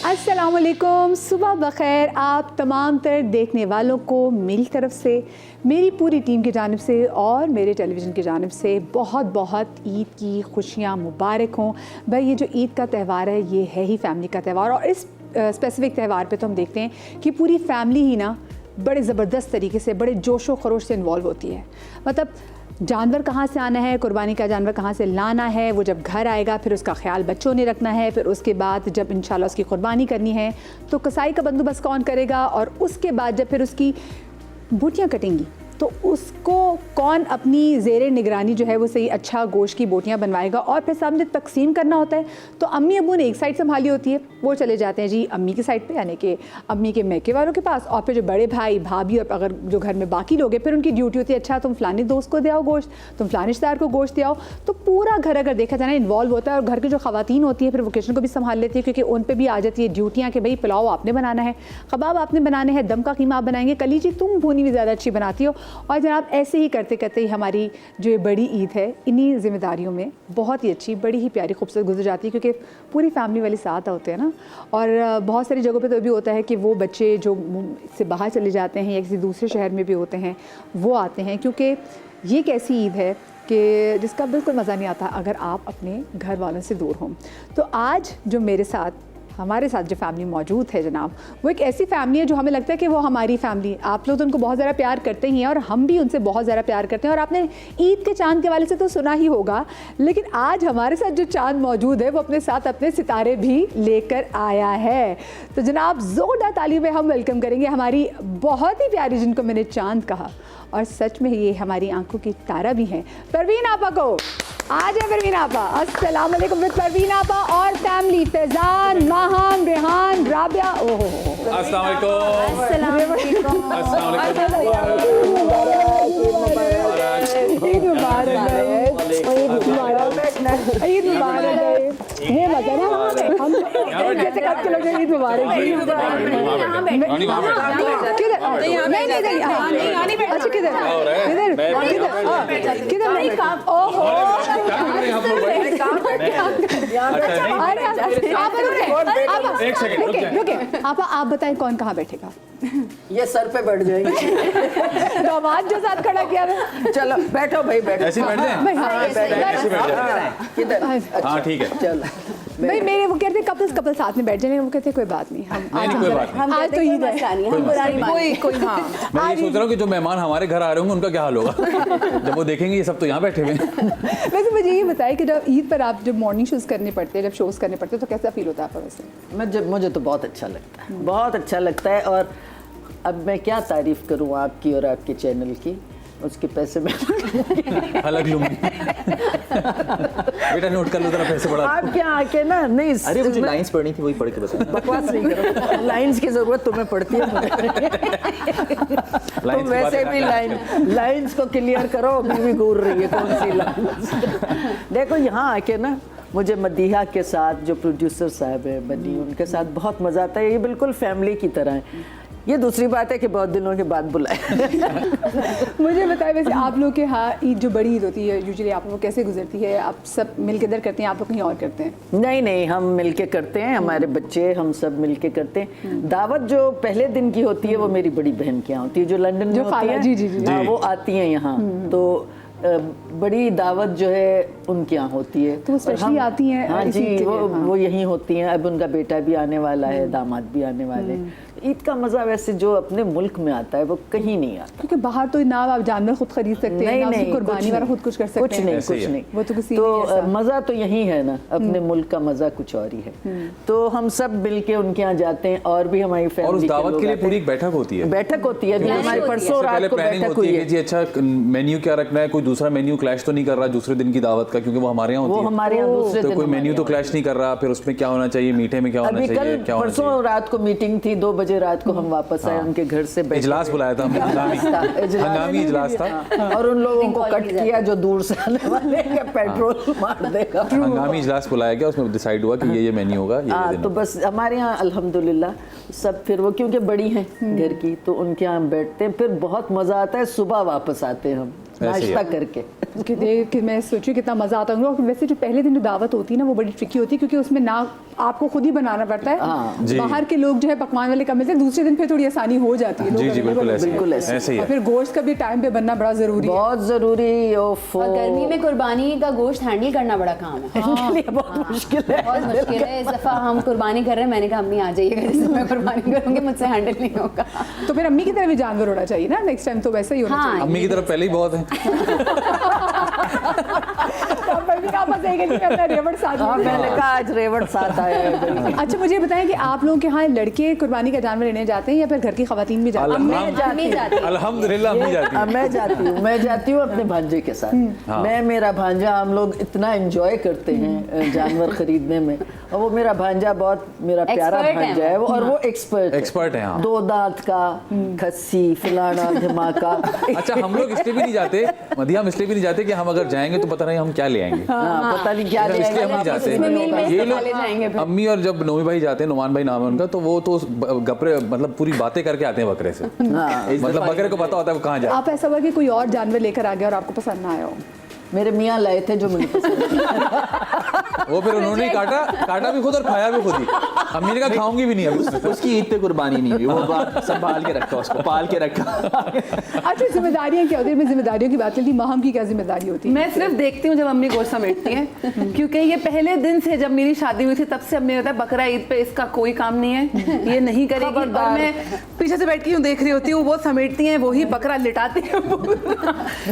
अस्सलाम वालेकुम, सुबह बखैर आप तमाम तर देखने वालों को मेरी तरफ से, मेरी पूरी टीम की जानिब से और मेरे टेलीविज़न की जानिब से बहुत बहुत ईद की खुशियाँ मुबारक हों। भाई ये जो ईद का त्यौहार है ये है ही फैमिली का त्यौहार, और इस स्पेसिफ़िक त्यौहार पे तो हम देखते हैं कि पूरी फैमिली ही ना बड़े ज़बरदस्त तरीके से, बड़े जोशो खरोश से इन्वॉल्व होती है। मतलब जानवर कहाँ से आना है, कुर्बानी का जानवर कहाँ से लाना है, वो जब घर आएगा फिर उसका ख्याल बच्चों ने रखना है, फिर उसके बाद जब इंशाल्लाह उसकी कुर्बानी करनी है तो कसाई का बंदोबस्त कौन करेगा, और उसके बाद जब फिर उसकी बोटियाँ कटेंगी तो उसको कौन अपनी ज़ेरे निगरानी जो है वो सही अच्छा गोश्त की बोटियाँ बनवाएगा, और फिर सामने तकसीम करना होता है। तो अम्मी अबू ने एक साइड संभाली होती है, वो चले जाते हैं जी अम्मी की साइड पे, यानी कि अम्मी के मैके वालों के पास, और फिर जो बड़े भाई भाभी और अगर जो घर में बाकी लोग हैं फिर उनकी ड्यूटी होती है अच्छा तुम फ़लानी दोस्त को दे आओ गोश्त, तुम फ़लानी रिश्तेदार को गोश्त दे आओ। तो पूरा घर अगर देखा जाए इन्वॉल्व होता है, और घर की जो ख़वातीन होती है फिर वो किचन को भी संभाल लेती है, क्योंकि उन पर भी आ जाती है ड्यूटियाँ कि भाई पुलाव आपने बनाना है, कबाब आपने बनाने हैं, दम का कीमा आप बनाएंगे, कलीजी तुम भुनी भी ज़्यादा अच्छी बनाती हो। और जनाब ऐसे ही करते करते ही हमारी जो ये बड़ी ईद है इन्हीं जिम्मेदारियों में बहुत ही अच्छी, बड़ी ही प्यारी खूबसूरत गुजर जाती है, क्योंकि पूरी फैमिली वाले साथ होते हैं ना। और बहुत सारी जगहों पे तो भी होता है कि वो बच्चे जो से बाहर चले जाते हैं या किसी दूसरे शहर में भी होते हैं वो आते हैं, क्योंकि ये एक ऐसी ईद है कि जिसका बिल्कुल मज़ा नहीं आता अगर आप अपने घर वालों से दूर हों। तो आज जो मेरे साथ हमारे साथ जो फैमिली मौजूद है जनाब, वो एक ऐसी फैमिली है जो हमें लगता है कि वो हमारी फैमिली, आप लोग तो उनको बहुत ज़्यादा प्यार करते ही हैं और हम भी उनसे बहुत ज़्यादा प्यार करते हैं। और आपने ईद के चांद के वाले से तो सुना ही होगा, लेकिन आज हमारे साथ जो चांद मौजूद है वो अपने साथ अपने सितारे भी लेकर आया है। तो जनाब ज़ोरदार ताली में हम वेलकम करेंगे हमारी बहुत ही प्यारी, जिनको मैंने चांद कहा और सच में ये हमारी आंखों की तारा भी हैं, परवीन आपा को। आज है परवीन आपा। अस्सलाम वालेकुम विद परवीन आपा और फैमिली, फैजान, माहम, रेहान, राबिया। ओहो अस्सलाम वालेकुम। अस्सलाम वालेकुम। अस्सलाम वालेकुम। ईद मुबारक, ईद मुबारक। ये मजा ना हम कैसे कब के लोग ईद मुबारक जी। किधर? नहीं, अच्छा किधर किधर किधर नहीं काम। ओहो एक सेकंड रुके। आप बताएं कौन कहाँ बैठेगा? ये सर पे बैठ जाएंगे। दामाद जो साथ खड़ा किया है। चलो बैठो भाई, बैठो। ऐसे बैठ जाएं? ऐसे बैठ जाएं? किधर? हाँ ठीक है। चलो भाई मेरे वो कहते कपल साथ में बैठ जाएंगे, वो कहते कोई बात नहीं, हम नहीं, कोई बात नहीं। आज तो ईद है। कोई हाँ। मैं ये सोच रहा हूँ कि जो मेहमान हमारे घर आ रहे होंगे उनका क्या हाल होगा जब वो देखेंगे ये सब तो यहाँ बैठे हुए हैं। वैसे मुझे ये बताइए कि जब ईद पर आप जब मॉर्निंग शोज़ करने पड़ते हैं, जब शोज़ करने पड़ते हैं, तो कैसा फील होता है आपको? वैसे मुझे तो बहुत अच्छा लगता है, बहुत अच्छा लगता है। और अब मैं क्या तारीफ करूँ आपकी और आपके चैनल की, उसके पैसे में अलग लूंगी। बेटा नोट कर लो जरा, पैसे बढ़ा। आप क्या आके ना नहीं। अरे मुझे लाइंस पढ़नी थी, वही पढ़ के बता। बकवास नहीं करो, लाइंस की जरूरत तुम्हें पड़ती है। तुम वैसे भी लाइंस को क्लियर करो, अभी भी घूर रही है कौन सी लाइंस। देखो यहाँ आके ना मुझे मदीहा के साथ जो प्रोड्यूसर साहब है बनी, उनके साथ बहुत मज़ा आता है। ये बिल्कुल फैमिली की तरह है। ये दूसरी बात है कि बहुत दिनों के बाद बुलाए। मुझे बताएं वैसे आप लोग के यहाँ ईद जो बड़ी ईद होती है यूजुअली आप लोग कैसे गुजरती है? आप सब मिल के इधर करते हैं, आप लोग कहीं और करते हैं? नहीं, हम मिलके करते हैं, हमारे बच्चे हम सब मिलके करते हैं। दावत जो पहले दिन की होती है वो मेरी बड़ी बहन के यहाँ होती है, जो लंदन में होती है। जी। हाँ, वो आती हैं यहाँ, तो बड़ी दावत जो है उनके यहाँ होती है। तो स्पेशली आती हैं? हाँ जी, वो यहीं होती हैं। अब उनका बेटा भी आने वाला है, दामाद भी आने वाले हैं। ईद का मज़ा वैसे जो अपने मुल्क में आता है वो कहीं नहीं आता, क्योंकि बाहर तो ना आप जानवर खुद खरीद सकते हैं, ना कुर्बानी वाला खुद कुछ कर सकते हैं। कुछ नहीं। वो तो किसी मज़ा तो यही है ना, अपने मुल्क का मज़ा कुछ और ही है। तो हम सब मिलके उनके यहाँ जाते हैं, और भी हमारी फैमिली। और उस दावत के लिए पूरी एक बैठक होती है। बैठक होती है, हमारी परसों रात को बैठक हुई है जी। अच्छा मेन्यू क्या रखना है, कोई दूसरा मेन्यू क्लैश तो नहीं कर रहा दूसरे दिन की दावत का, क्योंकि वो हमारे यहाँ होती है। हमारे यहाँ दूसरे दिन कोई मेन्यू तो क्लैश नहीं कर रहा, फिर उसमें क्या होना चाहिए, मीठे में क्या होना चाहिए, क्या होना परसों रात को मीटिंग थी, 2 बजे रात को हम वापस आए उनके घर से। इजलास बुलाया था हमने, हंगामी इजलास था, और उन लोगों को कट किया जो दूर से आने वाले हैं, पेट्रोल मार देगा। हंगामी इजलास बुलाया गया, उसमें डिसाइड हुआ कि ये मेन्यू होगा। तो बस हमारे यहाँ अल्हम्दुलिल्लाह सब, फिर वो क्योंकि बड़ी हैं घर की, तो उनके यहाँ हम बैठते हैं, फिर बहुत मज़ा आता है। सुबह वापस आते हैं हम, ऐसे ही नाश्ता है। करके। कि देख कि मैं सोचूं कितना मज़ा आता होगा। वैसे जो पहले दिन जो दावत होती है ना वो बड़ी ट्रिकी होती है क्योंकि उसमें ना आपको खुद ही बनाना पड़ता है, जी। बाहर के लोग जो है पकवान वाले कम मिलते हैं, दूसरे दिन फिर थोड़ी आसानी हो जाती है। जी लोग जी बिल्कुल ऐसे ही बिल्कुल है, ऐसे। ऐसे ही और है। फिर गोश्त का भी टाइम पे बनना बड़ा ज़रूरी है। बहुत ज़रूरी। ओफो, और गर्मी में कुर्बानी का गोश्त हैंडल करना बड़ा काम है। इनके लिए बहुत मुश्किल है। बहुत मुश्किल है। इस दफ़ा हम कुर्बानी कर रहे हैं, मैंने कहा अम्मी आ जाइएगा, जिससे मैं कुर्बानी करूँगी, मुझसे हैंडल नहीं होगा। तो फिर अम्मी की तरह भी जानवर होना चाहिए ना नेक्स्ट टाइम, तो वैसा ही होना हाँ, चाहिए। अम्मी की तरफ पहले ही बहुत है। तो अब मैं भी कहा बस एक नहीं करता, रेवड़ साथ हाँ, में। मैंने कहा आज रेवड़ साथ आया है भाई। अच्छा मुझे बताएं कि आप लोगों के यहाँ लड़के कुर्बानी का जानवर लेने जाते हैं या फिर घर की खवातीन भी जाती हैं? अम्मी जाती है। अल्हम्दुलिल्लाह अम्मी जाती है। मैं जाती हूँ अपने भांजे के साथ। मैं, मेरा भांजा, हम लोग इतना एंजॉय करते हैं जानवर खरीदने में। और वो मेरा भांजा बहुत मेरा प्यारा Expert है भांजा है वो, और वो एक्सपर्ट है, हाँ। 2 दांत का, खस्सी, फलाना धमाका। अच्छा हम लोग इसलिए भी नहीं जाते मदिया, हम इसलिए भी नहीं जाते कि हम अगर जाएंगे तो पता नहीं हम क्या ले आएंगे, हाँ, पता नहीं क्या ले इसलिए हम आएगा। नहीं जाते। इसमें मील में ये इस्तेमाल ले जाएंगे लोग फिर। अम्मी और जब नोमी भाई जाते हैं, नुमान भाई नाम है उनका, तो वो तो गपरे मतलब पूरी बातें करके आते हैं बकरे से। हाँ, मतलब बकरे को पता होता है वो कहाँ जाए। आप ऐसा हुआ कि कोई और जानवर लेकर आ गया और आपको पसंद ना आया हो? मेरे मियाँ लाए थे जो मुझे पसंद है। वो फिर उन्होंने ही काटा भी खुद और खाया भी खुद ही। अम्मी ने कहा खाऊंगी भी नहीं अब उसमें। उसकी ईद पे कुर्बानी नहीं हुई, वो बात संभाल के रखा, उसको पाल के रखा। अच्छा जिम्मेदारियाँ क्या होती है? मैं जिम्मेदारियों की बात करती, माहम की क्या जिम्मेदारी होती है? मैं सिर्फ देखती हूँ जब अम्मी गोश्त समेटती हैं, क्योंकि ये पहले दिन से जब मेरी शादी हुई थी तब से अम्मी ने बताया बकरा ईद पे इसका कोई काम नहीं है, ये नहीं करेगी। और मैं पीछे से बैठ के यूँ देख रही होती हूँ, वो समेटती हैं, वही बकरा लिटाती हैं।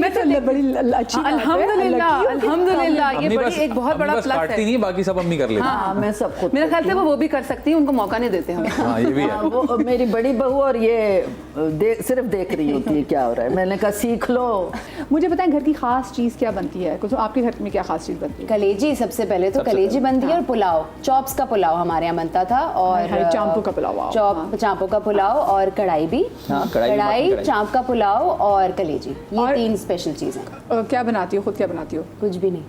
मैं तो बड़ी अच्छी बात है। अल्हम्दुलिल्लाह, अल्हम्दुलिल्लाह, ये अम्मी बड़ी बस एक बहुत अम्मी बड़ा बस प्लस काटती है। नहीं, बाकी सब अम्मी कर लेती हैं। हाँ, मैं सब खुद मेरे ख्याल से वो भी कर सकती हैं, उनको मौका नहीं देते हम। हाँ ये भी है। हाँ, वो मेरी बड़ी बहू, और ये सिर्फ देख रही होती है क्या हो रहा है। मैंने कहा सीख लो। मुझे बताएं घर की खास चीज़ क्या बनती है? कुछ आपके घर में क्या खास चीज़ बनती है? कलेजी सबसे पहले तो कलेजी बनती है, और पुलाव, चॉप्स का पुलाव हमारे यहाँ बनता था, और चांपू का पुलाव, वाह। चांपू का पुलाव, और कढ़ाई भी, हाँ, कढ़ाई, कढ़ाई, कढ़ाई। चांप का पुलाव और कलेजी, ये और- 3 स्पेशल चीज़ें। क्या बनाती हो? खुद क्या बनाती हो? कुछ भी नहीं।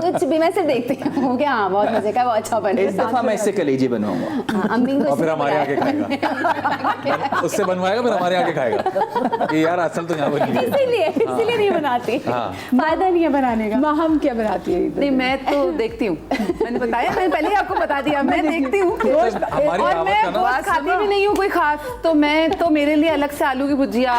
कुछ भी, मैं सिर्फ देखती हूँ कि हाँ बहुत मजे का, वो अच्छा बन इस रहा दफा मैं इससे कलेजी बनवाऊंगा। है। अम्मी को और फिर इसलिए हमारे आके बुलाया। खाएगा। उससे बनवाएगा फिर हमारे आके खाएगा कि यार असल तो यहाँ बनी है। इसीलिए नहीं बनाती, हाँ। फायदा नहीं है बनाने का। माहम क्या बनाती है? नहीं, मैं तो देखती हूँ, मैंने बताया, मैंने पहले ही आपको बता दिया, मैं देखती हूँ। हमारी और दावत मैं का ना गोश्त खाती भी नहीं हूँ कोई खास, तो मैं तो मेरे लिए अलग से आलू की भुजिया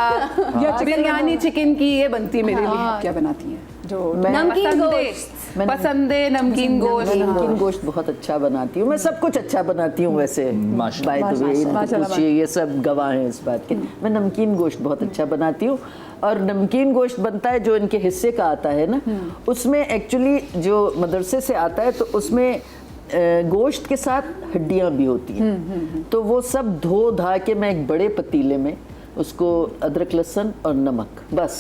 या बिरयानी चिकन की ये बनती है मेरे लिए। हाँ, क्या बनाती है? जो नमकीन पसंद गोश्त। है, पसंद है नमकीन गोश्त। नमकीन गोश्त बहुत अच्छा बनाती हूँ मैं, सब कुछ अच्छा बनाती हूँ वैसे। माशाल्लाह। बाय द वे, माशाल्लाह। कुछ ये सब गवाह हैं इस बात के। मैं नमकीन गोश्त बहुत अच्छा बनाती हूँ। और नमकीन गोश्त बनता है जो इनके हिस्से का आता है ना, उसमें एक्चुअली जो मदरसे से आता है तो उसमें गोश्त के साथ हड्डियाँ भी होती हैं। तो वो सब धो धा के मैं एक बड़े पतीले में उसको अदरक लहसुन और नमक बस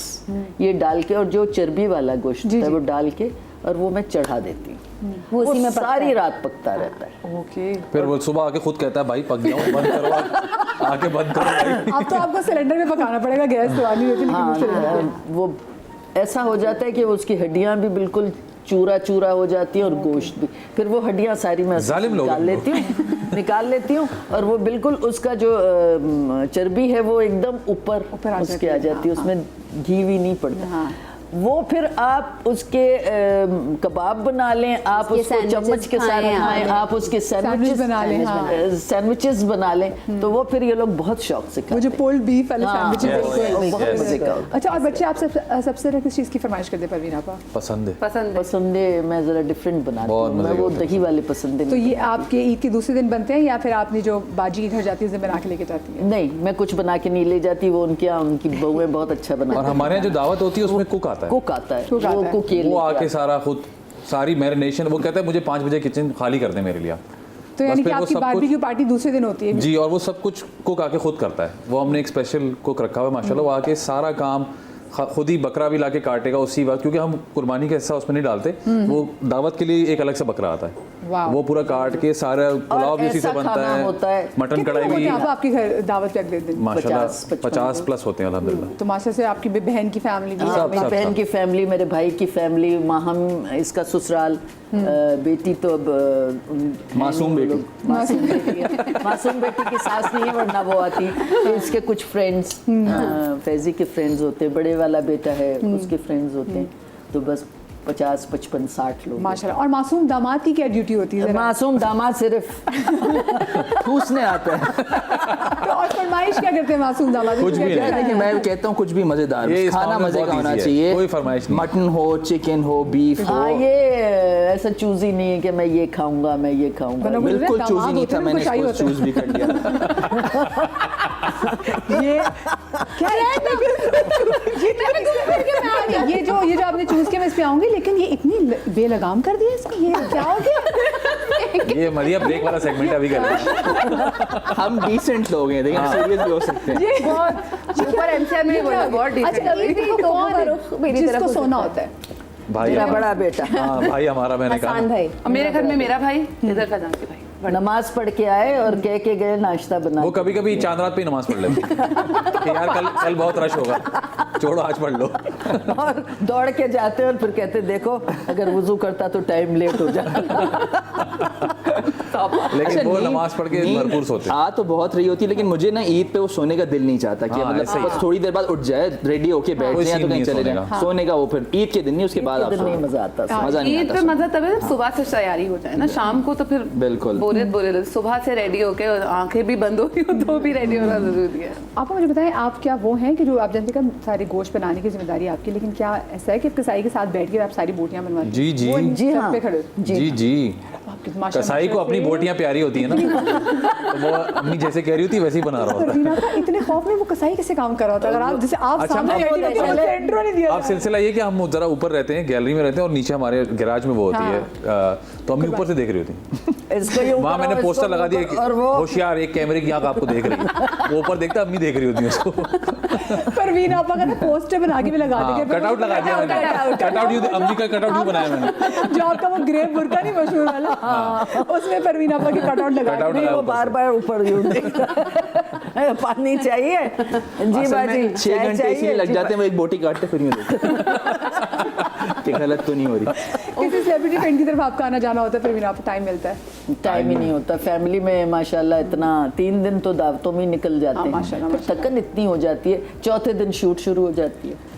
ये डाल के, और जो चर्बी वाला गोश्त है वो डाल के, और वो मैं चढ़ा देती हूँ। वो उसी में पकता सारी है। रात पकता रहता है। ओके। फिर वो सुबह आके खुद कहता है भाई पक गया हूँ, बंद करो आके बंद करो भाई। अब तो आपको सिलेंडर में पकाना पड़ेगा, गैस तो आनी होती है, लेकिन हाँ, सिलेंडर में। वो ऐसा हो जाता है कि उसकी हड्डियाँ भी बिल्कुल चूरा चूरा हो जाती हैं और गोश्त भी। फिर वो हड्डियाँ सारी मैं जालिम लोग निकाल लेती हूँ और वो बिल्कुल उसका जो चर्बी है वो एकदम ऊपर आ उसके जाती है, आ जाती है, उसमें घी भी नहीं पड़ता। हाँ। वो फिर आप उसके कबाब बना लें, आप उसके उसको चम्मच के साथ खाएं खाएं, आप उसके सैंडविच बना लें, हाँ। सैंडविचेस बना लें, तो वो फिर ये लोग बहुत शौक से खाते वो जो हैं। पोल्ड बीफ वाले हाँ, सैंडविचेस yes, वो बहुत yes. मजे का होता है। अच्छा, और बच्चे आप सबसे ज़्यादा किस चीज़ की फरमाइश करते हैं परवीन आपा? पसंद है। पसंद है। पसंद है, मैं ज़रा डिफरेंट बनाती बहुत हूँ। मैं मजे वो के होते दही वाले पसंद है। तो ये आपके ईद के दूसरे दिन बनते हैं या फिर आपने जो बाजी के घर जाती है उस दिन बना के लेके जाती है? नहीं, मैं कुछ बना के नहीं ले जाती, वो उनके यहाँ उनकी बहुएं बहुत अच्छा और बनाती हैं। हमारे यहाँ जो दावत होती है उसमें कुक आता है। कुक आता है, कुक आता वो है। कुक ये वो लेके आके आता सारा खुद सारी मैरिनेशन, वो कहता है मुझे 5 बजे किचन खाली कर दे मेरे लिए। तो यानी बस कि फिर वो आपकी सब बारबेक्यू पार्टी दूसरे दिन होती है? जी, और वो सब कुछ कुक आके खुद करता है। वो हमने एक स्पेशल कुक रखा हुआ है माशाल्लाह, वो आके सारा काम खुद ही बकरा भी लाके काटेगा उसी वक्त, क्योंकि हम कुर्बानी का हिस्सा उसमें नहीं डालते, वो दावत के लिए एक अलग से बकरा आता है। वाह। वो पूरा काट के सारा पुलाव भी उसी से ऐसा बनता खाना होता है। मटन कितने कढ़ाई लोग होते भी हैं आप आपके घर दावत पे अगले दिन? माशाल्लाह 50-55 50 प्लस होते हैं अल्हम्दुलिल्लाह। तो माशा से आपकी बहन की फैमिली भी हाँ, है। मेरी बहन की फैमिली, मेरे भाई की फैमिली, माहम इसका ससुराल, बेटी तो अब मासूम बेटी। मासूम बेटी है। मासूम बेटी की सास नहीं है वरना वो आती। तो इसके कुछ फ्रेंड्स, फैजी के फ्रेंड्स होते हैं, बड़े वाला बेटा है उसके फ्रेंड्स होते हैं, तो बस 50, 55, 60 लोग। माशाल्लाह। और मासूम दामाद की क्या ड्यूटी होती है जरा? मासूम दामाद सिर्फ ठूसने आता है। तो और फरमाइश क्या करते हैं मासूम दामाद? कुछ भी क्या- नहीं। कि मैं कहता हूँ कुछ भी मजेदार, ये इस खाना मामले में मजे का बहुत होना easy है, चाहिए। कोई फरमाइश नहीं। मटन हो, चिकन हो, बीफ हो। हाँ, ये ऐसा चूज ही नहीं है कि मैं ये खाऊंगा, मैं ये खाऊंगा। वरना बोल रहे बिल्कुल दामाद चूज ही नहीं होते था, हैं, मैंने उनको चाहिए इसको होता है। चूज भी कर लिया। ये क्या ये जो आपने चूज किया मैं इस पे आऊंगी, लेकिन ये इतनी बेलगाम कर दिया इसको, ये क्या हो गया? ये मरिया ब्रेक वाला सेगमेंट अभी कर लें। हम डिसेंट लोग हैं, देखिए सीरियस भी हो सकते हैं। ये ऊपर एमसीआर में बोला बहुत अच्छा, डिसेंट। ये देखो कौन है मेरी तरफ जिसको हो सोना सकता होता है? भाई मेरा हमारा- बड़ा बेटा हाँ भाई हमारा, मैंने हसान कहा भाई। और मेरे घर में मेरा भाई, इधर फैजान के भाई। नमाज पढ़ के आए और कह के गए नाश्ता बना। वो कभी कभी चांद रात पे ही नमाज पढ़ लेते कि यार कल बहुत रश होगा, छोड़ो आज पढ़ लो। और दौड़ के जाते और फिर कहते देखो अगर वुजू करता तो टाइम लेट हो जाता। लेकिन वो नींद- नमाज पढ़ के नींद भरपूर सोते। आ तो बहुत रही होती है, लेकिन मुझे ना ईद पे वो सोने का दिल नहीं चाहता कि हाँ, ऐसे मतलब ही। बस थोड़ी देर बाद उठ जाए, रेडी होके बैठ कोई जाए तो सीन कहीं नहीं चले सोने जाए। का। सोने का वो फिर ईद के दिन नहीं, उसके बाद आप इधर नहीं सोओ। मजा आता। मजा नहीं ईद आता। पे मजा तब है जब सुबह से तैयारी हो जाए ना, शाम को तो फिर बिल्कुल। बोरियत सुबह से रेडी होके और आंखें भी बंद हो रही हो तो भी रेडी होना जरूरी है। आप मुझे बताएं, आप क्या वो हैं कि जो आप जानते हैं कि सारे गोश्त बनाने की जिम्मेदारी आपकी, लेकिन क्या ऐसा है कि आप कसाई के साथ बैठ के आप सारी बोटियां बनवाते हैं? जी जी वो जी छत हाँ। पे खड़े जी जी। आपकी माशाल्लाह कसाई को अपनी से- बोटियां प्यारी होती है ना, तो वो अम्मी जैसे कह रही होती है वैसे ही बना रहा होता है। परवीना का इतने खौफ में वो कसाई कैसे काम कर रहा होता है? अगर आप जैसे आप अच्छा, सामने अब बैठी होती है, पहले- उसे इंट्रो नहीं दिया अब जा सिलसिला ये कि हम जरा ऊपर रहते हैं, गैलरी में रहते हैं और नीचे हमारे गैराज में वो होती है, तो अम्मी ऊपर से देख रही होती इसको यूं वहाँ करो, मैंने इसको पोस्टर लगा दिया कि और वो होशियार, एक कैमरे की आंख आपको देख रही है, वो ऊपर देखता अम्मी देख रही होती है उसको। रहा। परवीना आपा का ना पोस्टर बना के भी लगा देंगे, कटआउट लगा दिया मैंने, कटआउट अम्मी का कटआउट भी बनाया मैंने। जो आपका वो ग्रे बुर्का नहीं मशहूर वाला, उसमें परवीना आपा की कटआउट लगा Cutout के। नहीं, लगा वो ऊपर बार बार ऊपर यूं देखता है। पानी चाहिए जी असल बाजी, में 6 चाय घंटे चाहिए, इसलिए लग जी जाते हैं, वो एक बोटी काटते फिर यूं देखते कि गलत तो नहीं हो रही। किसी सेलिब्रिटी फ्रेंड की तरफ आपका आना जाना होता है, परवीना आपको टाइम मिलता है? टाइम ही नहीं होता। फैमिली में माशाल्लाह इतना 3 दिन तो दावतों में ही निकल जाते हाँ, हैं, माशाल्लाह, फिर थकन इतनी हो जाती है, चौथे दिन शूट शुरू हो जाती है।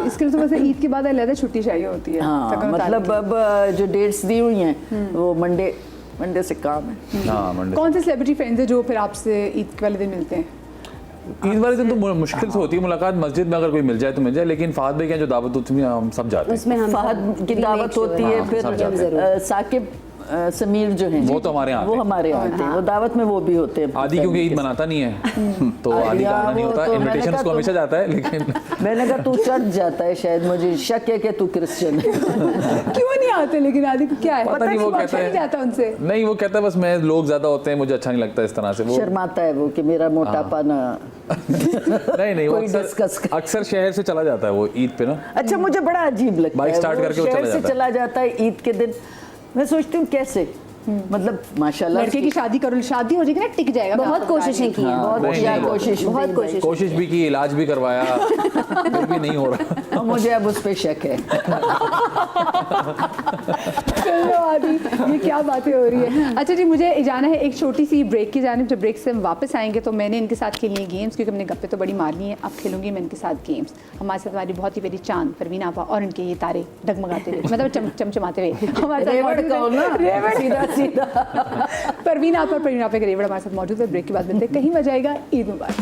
इसके लिए तो वैसे ईद के बाद अलग छुट्टी चाहिए होती है। हाँ, थकन उतारने मतलब के लिए। अब जो डेट्स दी हुई हैं वो मंडे से काम है। हाँ मंडे कौन से सेलिब्रिटी फ्रेंड्स हैं जो फिर आपसे ईद वाले दिन मिलते हैं? ईद वाले दिन तो मुश्किल से होती है मुलाकात, मस्जिद में अगर कोई मिल जाए तो मिल जाए, लेकिन फाहद भाई के यहाँ जो दावत होती है हम सब जाते हैं। उसमें हम फहद की we दावत make sure होती है, हाँ, सब फिर जाते हैं। साकिब समीर जो हैं वो तो हमारे यहाँ वो आते हैं। हमारे यहाँ आते हैं, वो दावत में वो भी होते हैं। आदि क्योंकि ईद मनाता नहीं है तो आदि का यार, आना नहीं वो होता, तो मैंने इनविटेशन कहा उसको तुम- हमेशा जाता है, लेकिन मैंने कहा तू चढ़ जाता है, शायद मुझे शक है कि तू क्रिश्चियन है। क्यों नहीं आते लेकिन आदि को क्या है? पता नहीं, वो अच्छा कहता नहीं है जाता उनसे। नहीं, वो कहता है बस मैं लोग ज्यादा होते हैं मुझे अच्छा नहीं लगता इस तरह से। वो शर्माता है वो कि मेरा मोटापा ना। नहीं वो कोई discuss कर- अक्सर शहर से चला जाता है वो ईद पे ना। अच्छा, मुझे बड़ा अजीब लगता बाइक है, स्टार्ट करके वो शहर चला से जाता है। चला जाता है ईद के दिन। मैं सोचती हूँ कैसे, मतलब माशाल्लाह लड़के की शादी करो, शादी हो जाएगी ना, टिक जाएगा। बहुत कोशिशें की हैं, बहुत नहीं, किया नहीं, कोशिश, बहुत नहीं कोशिश। कोशिश भी की, इलाज भी करवाया, फिर भी नहीं हो रहा। भाई, और मुझे अब उस पे शक है। चलो आदि, ये क्या बातें हो रही है। अच्छा जी, मुझे जाना है एक छोटी सी ब्रेक की जानिब। जब ब्रेक से हम वापस आएंगे तो मैंने इनके साथ खेलनी है गेम्स, क्योंकि हमने गप्पे तो बड़ी मारनी है, अब खेलूंगी मैं इनके साथ गेम्स। हमारे साथ हमारी बहुत ही प्यारी चांद, परवीना आपा और इनके ये तारे डगमगाते हुए, मतलब चमचमाते हुए हमारे साथ रेवड़ मौजूद कहो हैं। ना, रेवड़। सीधा सीधा। परवीना आपा और परवीना आपा के रेवड़ हमारे साथ मौजूद है। ब्रेक के बाद मिलते हैं, कहीं मजा आएगा। ईद मुबारक।